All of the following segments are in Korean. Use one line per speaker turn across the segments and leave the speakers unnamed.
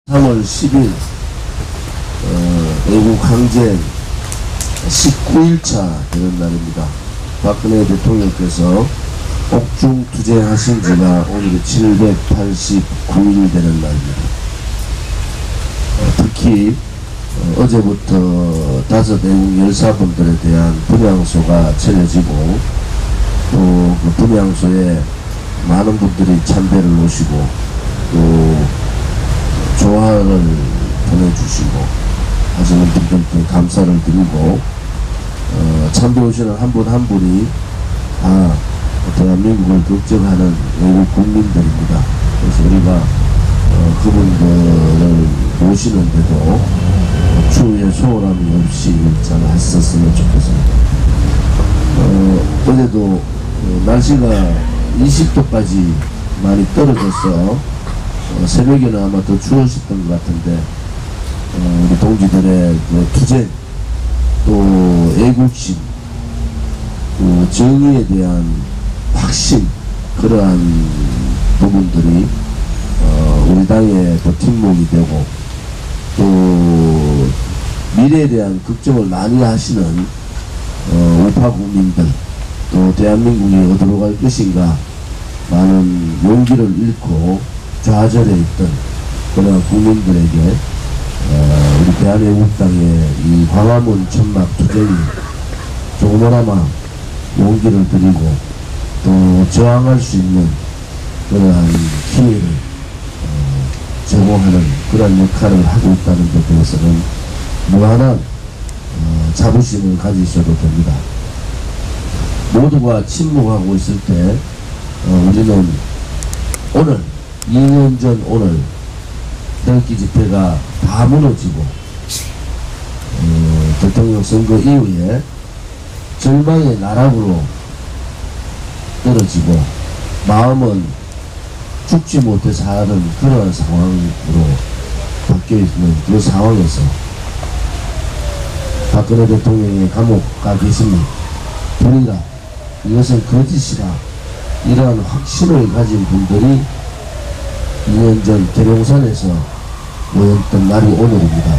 3월 10일 애국 항쟁 19일차 되는 날입니다. 박근혜 대통령께서 옥중 투쟁하신 지가 오늘이 789일 되는 날입니다. 특히 어제부터 5 애국 열사분들에 대한 분향소가 차려지고 또 그 분향소에 많은 분들이 참배를 오시고 또 조화를 보내주시고 하시는 분들께 감사를 드리고 참배 오시는 한 분 한 분이 다 대한민국을 걱정하는 외국 국민들입니다. 그래서 우리가 그분들을 모시는데도 추후에 소홀함이 없이 잘 했었으면 좋겠습니다. 어제도 날씨가 20도까지 많이 떨어져서 새벽에는 아마 더 추웠었던 것 같은데 우리 동지들의 그 투쟁 또 애국심 또 정의에 대한 확신 그러한 부분들이 우리 당의 버팀목이 되고 또 미래에 대한 걱정을 많이 하시는 우파 국민들 또 대한민국이 어디로 갈 것인가 많은 용기를 잃고 좌절해 있던 그런 국민들에게 우리 대한애국당의 이 광화문 천막 투쟁이 조금이나마 용기를 드리고 또 저항할 수 있는 그러한 기회를 제공하는 그런 역할을 하고 있다는 데 대해서는 무한한 자부심을 가지셔도 됩니다. 모두가 침묵하고 있을 때 우리는 오늘 2년 전 오늘 태극기 집회가 다 무너지고 대통령 선거 이후에 절망의 나락으로 떨어지고 마음은 죽지 못해 사는 그런 상황으로 바뀌어있는 그 상황에서 박근혜 대통령이 감옥 가 계십니다. 우리가 이것은 거짓이다 이러한 확신을 가진 분들이 2년 전 계룡산에서 모였던 날이 오늘입니다.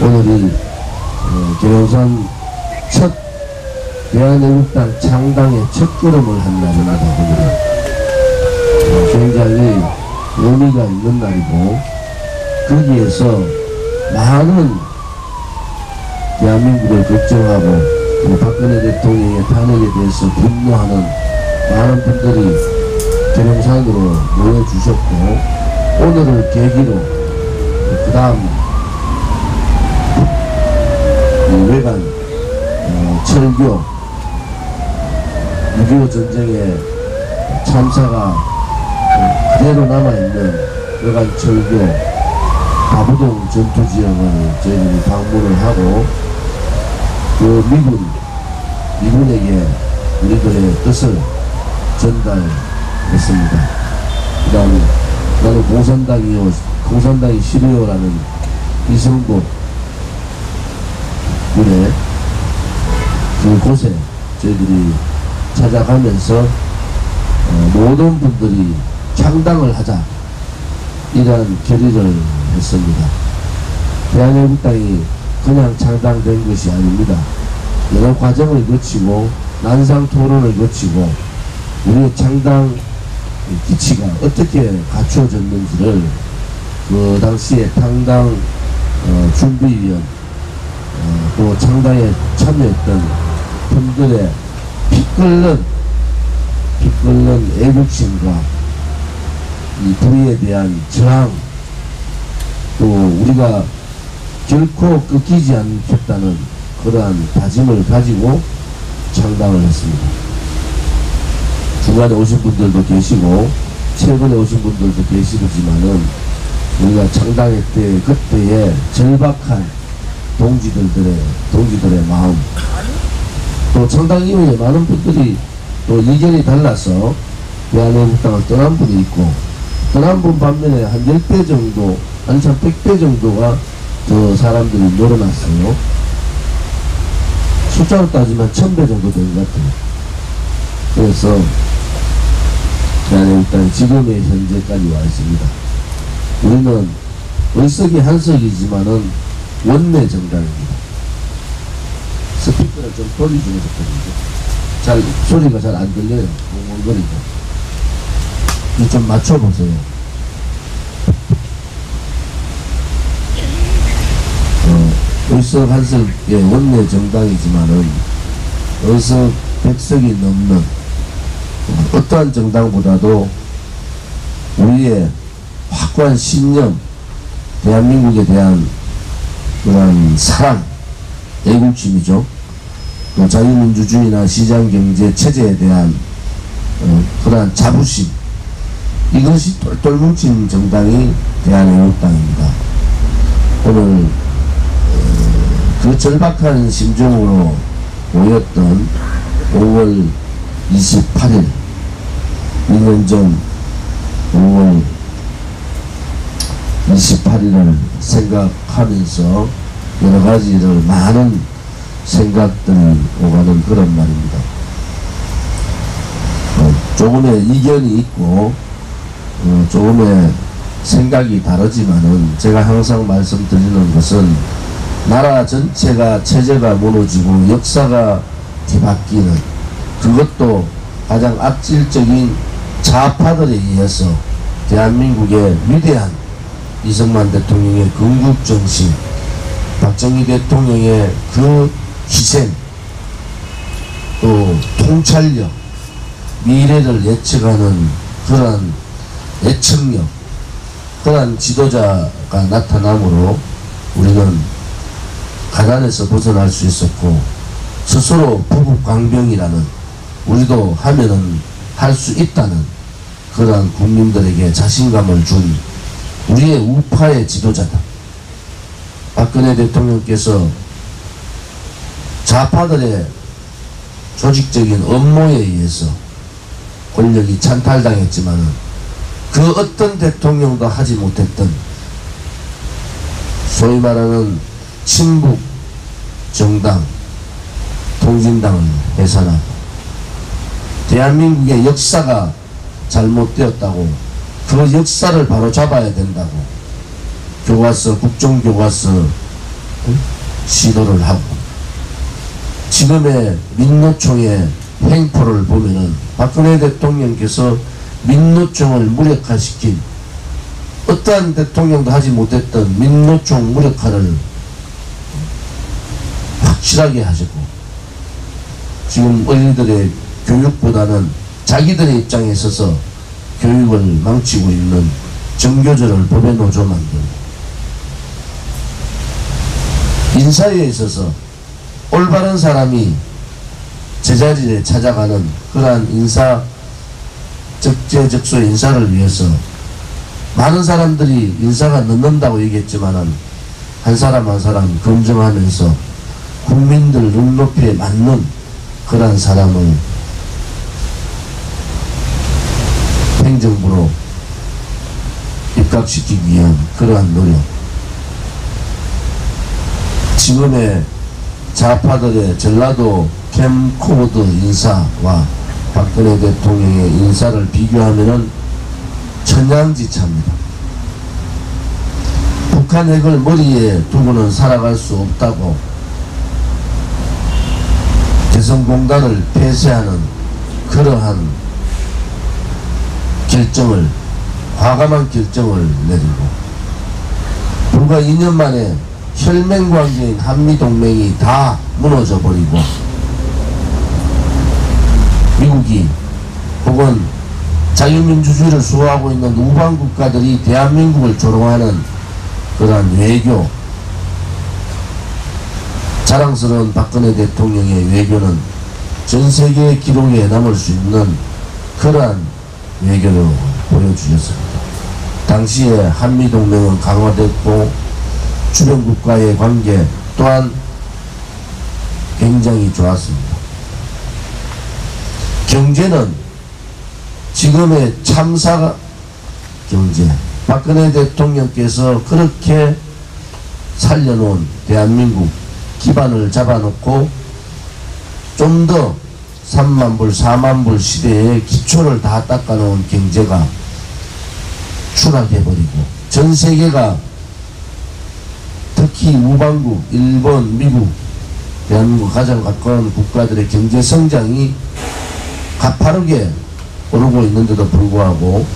오늘이 계룡산 첫 대한애국당 창당의 첫 걸음을 한 날입니다. 오늘은 굉장히 의미가 있는 날이고 거기에서 많은 대한민국을 걱정하고 박근혜 대통령의 탄핵에 대해서 분노하는 많은 분들이 계룡산으로 모여주셨고 오늘을 계기로 그 다음 외관 철교 6.25 전쟁의 참사가 그대로 남아있는 외관 철교 다부동 전투지역을 저희들이 방문을 하고 그 미군에게 우리들의 뜻을 전달했습니다. 그 다음 나는 공산당이 싫어요라는 이승복 군의 그곳에 저희들이 찾아가면서 모든 분들이 창당을 하자 이러한 결의를 했습니다. 대한애국당이 그냥 창당된 것이 아닙니다. 여러 과정을 거치고 난상 토론을 거치고 우리의 창당 기치가 어떻게 갖추어졌는지를 그 당시에 창당 준비위원 또 창당에 참여했던 분들의 피 끓는 애국심과 이 불의에 대한 저항 또 우리가 결코 꺾이지 않겠다는 그러한 다짐을 가지고 창당을 했습니다. 중간에 오신 분들도 계시고 최근에 오신 분들도 계시지만은 우리가 창당할 때 그때의 절박한 동지들의 마음 또 창당 이후에 많은 분들이 또 이견이 달라서 대한애국당을 떠난 분이 있고 떠난 분 반면에 한 10배 정도 한참 100배 정도가 더 사람들이 늘어났어요. 숫자로 따지면 1000배 정도 된 것 같아요. 그래서 대한애국당이 지금의 현재까지 와 있습니다. 우리는 의석이 한석이지만은 원내 정당입니다. 스피커를 좀 돌려주면 좋거든요. 소리가 잘 안 들려요. 웅웅거리고. 좀 맞춰보세요. 의석 한석의 원내 정당이지만은 의석 100석이 넘는 어떠한 정당보다도 우리의 확고한 신념, 대한민국에 대한 그런 사랑, 애국심이죠. 또 자유민주주의나 시장경제 체제에 대한 그러한 자부심, 이것이 똘똘 뭉친 정당이 대한애국당입니다. 오늘 그 절박한 심정으로 모였던 5월 28일 1년 전 5월 28일을 생각하면서 여러 가지를 많은 생각들이 오가는 그런 말입니다. 조금의 이견이 있고 조금의 생각이 다르지만은 제가 항상 말씀드리는 것은 나라 전체가 체제가 무너지고 역사가 뒤바뀌는, 그것도 가장 악질적인 좌파들에 의해서 대한민국의 위대한 이승만 대통령의 건국정신, 박정희 대통령의 그 희생, 또 통찰력, 미래를 예측하는 그러한 예측력, 그러한 지도자가 나타나므로 우리는 가난에서 벗어날 수 있었고, 스스로 부국강병이라는, 우리도 하면은 할 수 있다는 그러한 국민들에게 자신감을 준 우리의 우파의 지도자다. 박근혜 대통령께서 좌파들의 조직적인 업무에 의해서 권력이 찬탈당했지만은 그 어떤 대통령도 하지 못했던 소위 말하는 친북 정당 통진당을 해산하고, 대한민국의 역사가 잘못되었다고, 그 역사를 바로 잡아야 된다고 교과서, 국정교과서 시도를 하고, 지금의 민노총의 행포를 보면은 박근혜 대통령께서 민노총을 무력화시킨, 어떠한 대통령도 하지 못했던 민노총 무력화를 확실하게 하시고, 지금 어린이들의 교육보다는 자기들의 입장에 있어서 교육을 망치고 있는 정교조를 법의 노조 만들고, 인사에 있어서 올바른 사람이 제자리에 찾아가는 그러한 인사, 적재적소 인사를 위해서 많은 사람들이 인사가 늦는다고 얘기했지만은 한 사람 한 사람 검증하면서 국민들 눈높이에 맞는 그러한 사람을 행정부로 입각시키기 위한 그러한 노력, 지금의 좌파들의 전라도 캠코드 인사와 박근혜 대통령의 인사를 비교하면은 천양지차입니다. 북한 핵을 머리에 두고는 살아갈 수 없다고 개성공단을 폐쇄하는 그러한 결정을, 과감한 결정을 내리고, 불과 2년 만에 혈맹관계인 한미동맹이 다 무너져 버리고, 미국이 혹은 자유민주주의를 수호하고 있는 우방국가들이 대한민국을 조롱하는 그러한 외교, 자랑스러운 박근혜 대통령의 외교는 전 세계의 기록에 남을 수 있는 그러한 외교를 보여주셨습니다. 당시에 한미동맹은 강화됐고 주변국과의 관계 또한 굉장히 좋았습니다. 경제는 지금의 참사 경제, 박근혜 대통령께서 그렇게 살려놓은 대한민국 기반을 잡아놓고 좀 더 3만불 4만불 시대의 기초를 다 닦아놓은 경제가 추락해버리고 전 세계가 특히 우방국, 일본, 미국, 대한민국 가장 가까운 국가들의 경제 성장이 가파르게 오르고 있는데도 불구하고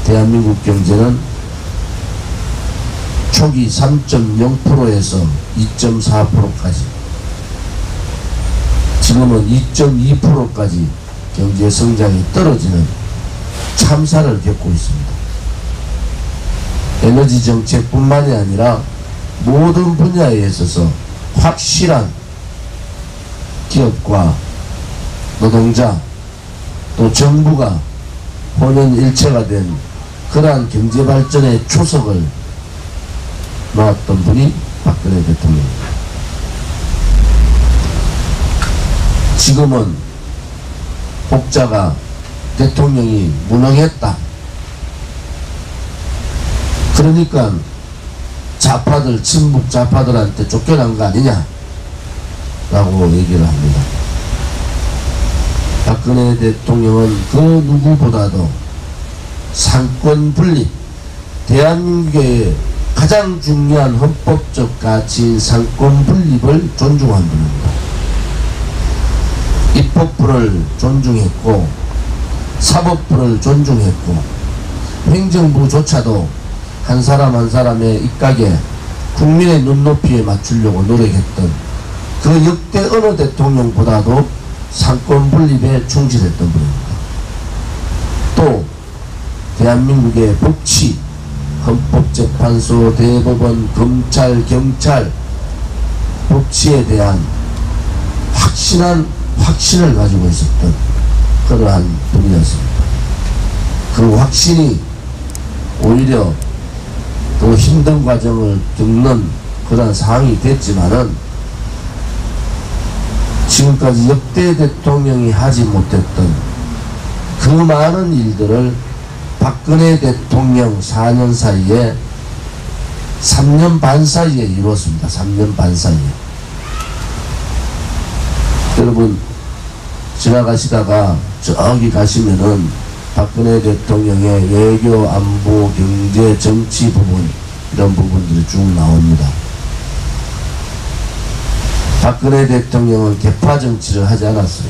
대한민국 경제는 초기 3.0%에서 2.4%까지, 지금은 2.2%까지 경제 성장이 떨어지는 참사를 겪고 있습니다. 에너지 정책뿐만이 아니라 모든 분야에 있어서 확실한 기업과 노동자 또 정부가 혼연일체가 된 그러한 경제발전의 초석을 놓았던 분이 박근혜 대통령입니다. 지금은 혹자가 대통령이 무능했다, 그러니까 좌파들, 친북 좌파들한테 쫓겨난 거 아니냐 라고 얘기를 합니다. 박근혜 대통령은 그 누구보다도 상권 분립, 대한민국의 가장 중요한 헌법적 가치인 상권 분립을 존중한 분입니다. 입법부를 존중했고 사법부를 존중했고 행정부조차도 한 사람 한 사람의 입각에 국민의 눈높이에 맞추려고 노력했던 그 역대 어느 대통령보다도 상권 분립에 충실했던 분입니다. 또 대한민국의 법치, 헌법재판소, 대법원, 검찰, 경찰 법치에 대한 확신을 가지고 있었던 그러한 분이었습니다. 그 확신이 오히려 더 힘든 과정을 겪는 그런 상황이 됐지만은 지금까지 역대 대통령이 하지 못했던 그 많은 일들을 박근혜 대통령 4년 사이에 3년 반 사이에 이루었습니다. 3년 반 사이에. 여러분 지나가시다가 저기 가시면은 박근혜 대통령의 외교, 안보, 경제, 정치 부분 이런 부분들이 쭉 나옵니다. 박근혜 대통령은 계파 정치를 하지 않았어요.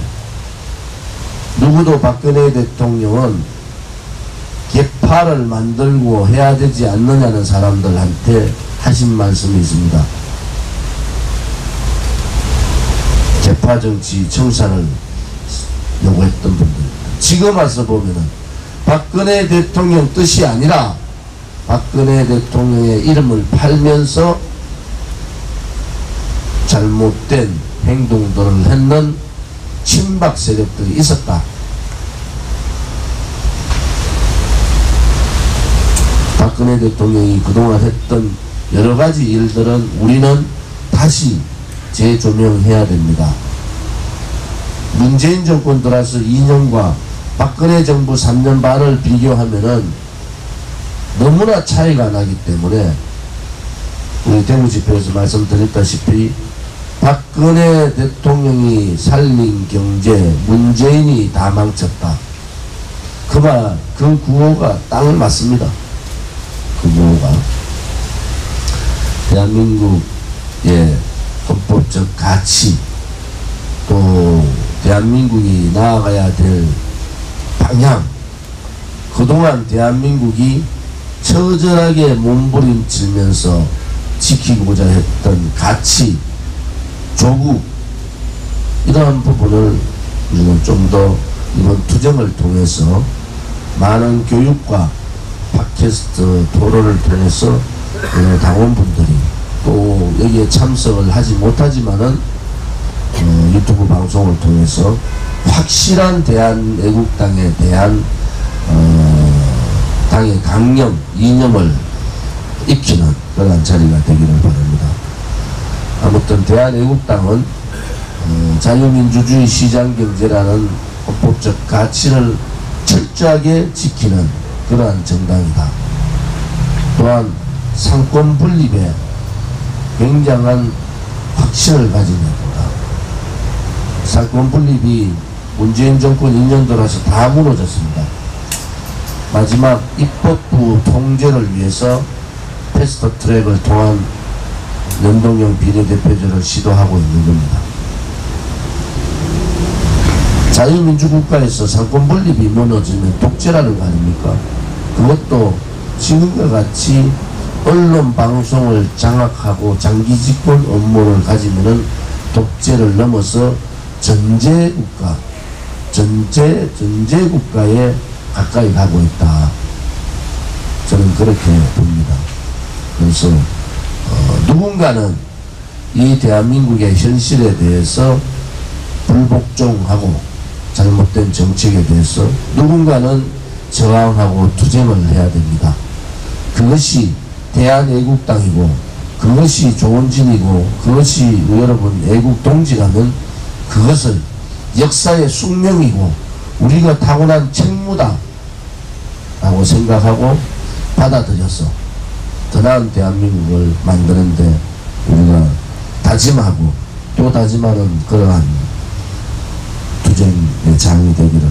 누구도 박근혜 대통령은 계파를 만들고 해야 되지 않느냐는 사람들한테 하신 말씀이 있습니다. 계파 정치 청산을 요구했던 분들. 지금 와서 보면은 박근혜 대통령 뜻이 아니라 박근혜 대통령의 이름을 팔면서 잘못된 행동들을 했는 친박 세력들이 있었다. 박근혜 대통령이 그동안 했던 여러 가지 일들은 우리는 다시 재조명해야 됩니다. 문재인 정권 들어서 2년과 박근혜 정부 3년 반을 비교하면은 너무나 차이가 나기 때문에 우리 대구 집회에서 말씀드렸다시피 박근혜 대통령이 살린 경제, 문재인이 다 망쳤다. 그 구호가 딱 맞습니다. 그 구호가 대한민국의 헌법적 가치, 또 대한민국이 나아가야 될 방향, 그동안 대한민국이 처절하게 몸부림치면서 지키고자 했던 가치, 조국, 이러한 부분을 우리는 좀 더 이번 투쟁을 통해서 많은 교육과 팟캐스트 토론을 통해서 당원분들이 또 여기에 참석을 하지 못하지만은 유튜브 방송을 통해서 확실한 대한애국당에 대한 당의 강령, 이념을 익히는 그런 자리가 되기를 바랍니다. 아무튼 대한애국당은 자유민주주의 시장경제라는 헌법적 가치를 철저하게 지키는 그러한 정당이다. 또한 상권 분립에 굉장한 확신을 가진 겁니다. 상권 분립이 문재인 정권 2년 들어서 다 무너졌습니다. 마지막 입법부 통제를 위해서 패스트트랙을 통한 연동형 비례대표제를 시도하고 있는 겁니다. 자유민주국가에서 상권분립이 무너지면 독재라는 거 아닙니까? 그것도 지금과 같이 언론 방송을 장악하고 장기집권 업무를 가지면은 독재를 넘어서 전제국가, 전제국가에 가까이 가고 있다. 저는 그렇게 봅니다. 그래서 누군가는 이 대한민국의 현실에 대해서 불복종하고 잘못된 정책에 대해서 누군가는 저항하고 투쟁을 해야 됩니다. 그것이 대한애국당이고 그것이 조원진이고 그것이 여러분 애국동지라면 그것을 역사의 숙명이고 우리가 타고난 책무다 라고 생각하고 받아들여서 더 나은 대한민국을 만드는데 우리가 다짐하고 또 다짐하는 그러한 투쟁의 장이 되기를